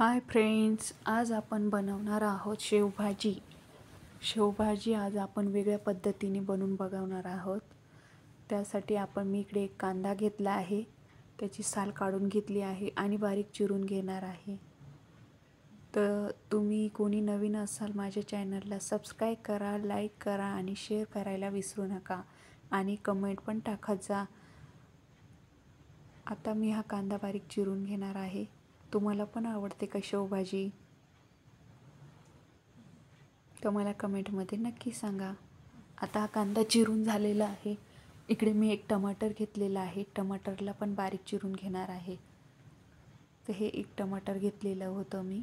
Hi friends, आज आपण बनवणार आहोत शेवभाजी. शेवभाजी आज आपण वेगळ्या पद्धतीने बनवून बघवणार आहोत. त्यासाठी मी इकडे एक कांदा घेतला आहे, त्याची साल काढून घेतली आहे आणि बारीक चिरून घेणार आहे. तर तुम्ही कोणी नवीन असाल माझ्या चॅनलला सबस्क्राईब करा, लाईक करा आणि शेअर करायला विसरू नका आणि कमेंट पण टाकत जा. आता मी हा कांदा बारीक चिरून घेणार आहे. तुम्हाला पण आवडते का शेवभाजी? तर मला कमेंटमध्ये नक्की सांगा. आता हा कांदा चिरून झालेला आहे. इकडे मी एक टमाटर घेतलेला आहे, टमाटरला पण बारीक चिरून घेणार आहे. तर हे एक टमाटर घेतलेलं होतं मी.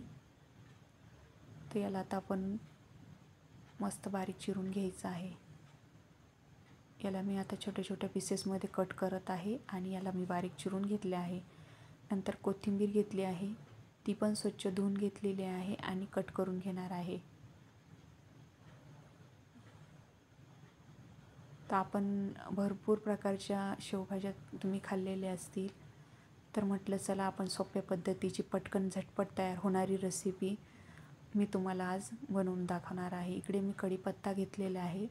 तर याला आता आपण मस्त बारीक चिरून घ्यायचं आहे. याला मी आता छोट्या छोट्या पीसेसमध्ये कट करत आहे आणि याला मी बारीक चिरून घेतले आहे. नंतर कोथिंबीर घेतली आहे, ती पण स्वच्छ धुवून घेतलेली आहे आणि कट करून घेणार आहे. तर आपण भरपूर प्रकारच्या शेवभाज्या तुम्ही खाल्लेल्या असतील, तर म्हटलं चला आपण सोप्या पद्धतीची पटकन झटपट तयार होणारी रेसिपी मी तुम्हाला आज बनवून दाखवणार आहे. इकडे मी कढीपत्ता घेतलेला आहे,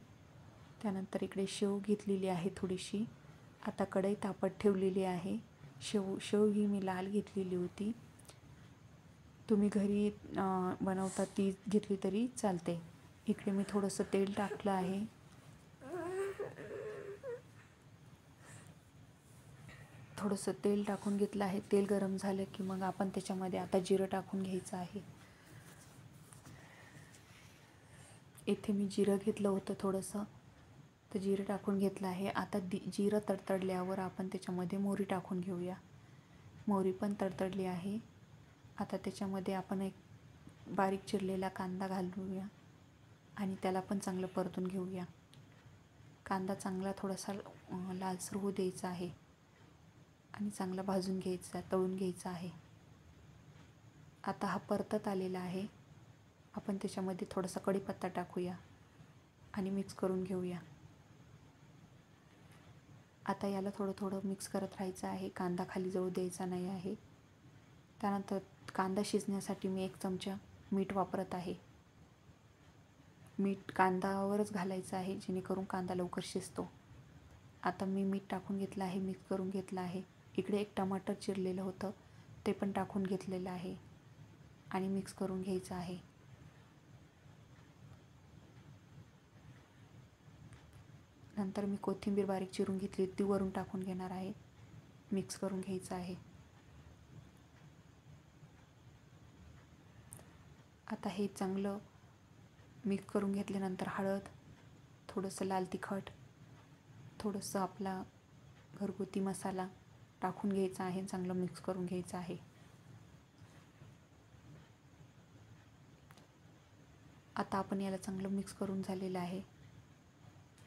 त्यानंतर इकडे शेव घेतलेली आहे थोडीशी. आता कढई तापत ठेवलेली आहे. शेव ही मी लाल घेतलेली होती. तुम्ही घरी बनवता ती घेतली तरी चालते. इकडे मी थोडंसं तेल टाकलं आहे. थोडंसं तेल टाकून घेतलं आहे. तेल गरम झालं की मग आपण त्याच्यामध्ये आता जिरं टाकून घ्यायचं आहे. इथे मी जिरं घेतलं होतं थोडंसं, तर जिरं टाकून घेतलं आहे. आता जिरं तडतडल्यावर आपण त्याच्यामध्ये मोहरी टाकून घेऊया. मोहरी पण तडतडली आहे. आता त्याच्यामध्ये आपण एक बारीक चिरलेला कांदा घालूया आणि त्याला पण चांगलं परतून घेऊया. कांदा चांगला थोडासा लालसर होऊ द्यायचा आहे आणि चांगला भाजून घ्यायचा, तळून घ्यायचा आहे. आता हा परतत आलेला आहे. आपण त्याच्यामध्ये थोडासा कढीपत्ता टाकूया आणि मिक्स करून घेऊया. आता याला थोडं थोडं मिक्स करत राहायचं आहे. कांदा खाली जळू द्यायचा नाही आहे. त्यानंतर कांदा शिजण्यासाठी मी 1 चमचा मीठ वापरत आहे. मीठ कांद्यावरच घालायचं आहे जेणेकरून कांदा लवकर शिजतो. आता मी मीठ टाकून घेतलं आहे, मिक्स करून घेतलं आहे. इकडे एक टमाटर चिरलेलं होतं, ते पण टाकून घेतलेलं आहे आणि मिक्स करून घ्यायचं आहे. नंतर मी कोथिंबीर बारीक चिरून घेतली, ती वरून टाकून घेणार आहे. मिक्स करून घ्यायचं आहे. आता हे चांगलं मिक्स करून घेतल्यानंतर हळद, थोडंसं लाल तिखट, थोडंसं आपला घरगुती मसाला टाकून घ्यायचा आहे. चांगलं मिक्स करून घ्यायचं आहे. आता आपण याला चांगलं मिक्स करून झालेलं आहे.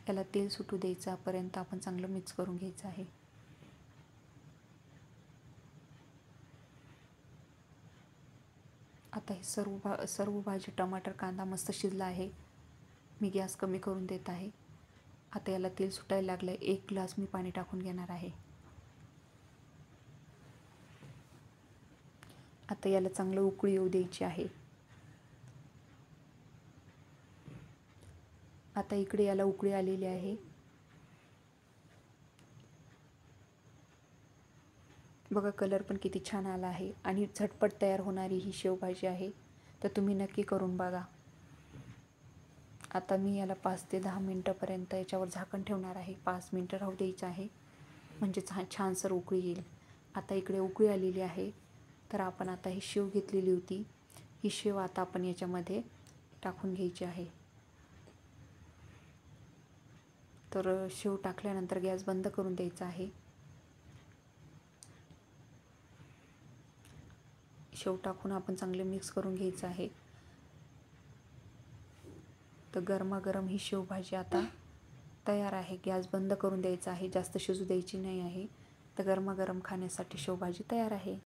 याला तेल सुटू द्यायच्यापर्यंत आपण चांगलं मिक्स करून घ्यायचं आहे. आता हे सर्व भाजी टमाटर कांदा मस्त शिजला आहे. मी गॅस कमी करून देत आहे. आता याला तेल सुटायला लागलं. 1 ग्लास मी पाणी टाकून घेणार आहे. आता याला चांगलं उकळी येऊ द्यायची आहे. आता इकडे याला उकळी आलेली आहे. बघा, कलर पण किती छान आला आहे आणि झटपट तयार होणारी ही शेवभाजी आहे. तर तुम्ही नक्की करून बघा. आता मी याला 5 ते 10 मिनटापर्यंत याच्यावर झाकण ठेवणार आहे. 5 मिनटं राहू द्यायचं आहे, म्हणजे छानसर उकळी येईल. आता इकडे उकळी आलेली आहे. तर आपण आता ही शेव घेतलेली होती, ही शेव आता आपण याच्यामध्ये टाकून घ्यायची आहे. तर शेव टाकल्यानंतर गॅस बंद करून द्यायचा आहे. शेव टाकून आपण चांगले मिक्स करून घ्यायचं आहे. तर गरमागरम ही शेवभाजी आता तयार आहे. गॅस बंद करून द्यायचा आहे, जास्त शिजू द्यायची नाही आहे. तर गरमागरम खाण्यासाठी शेवभाजी तयार आहे.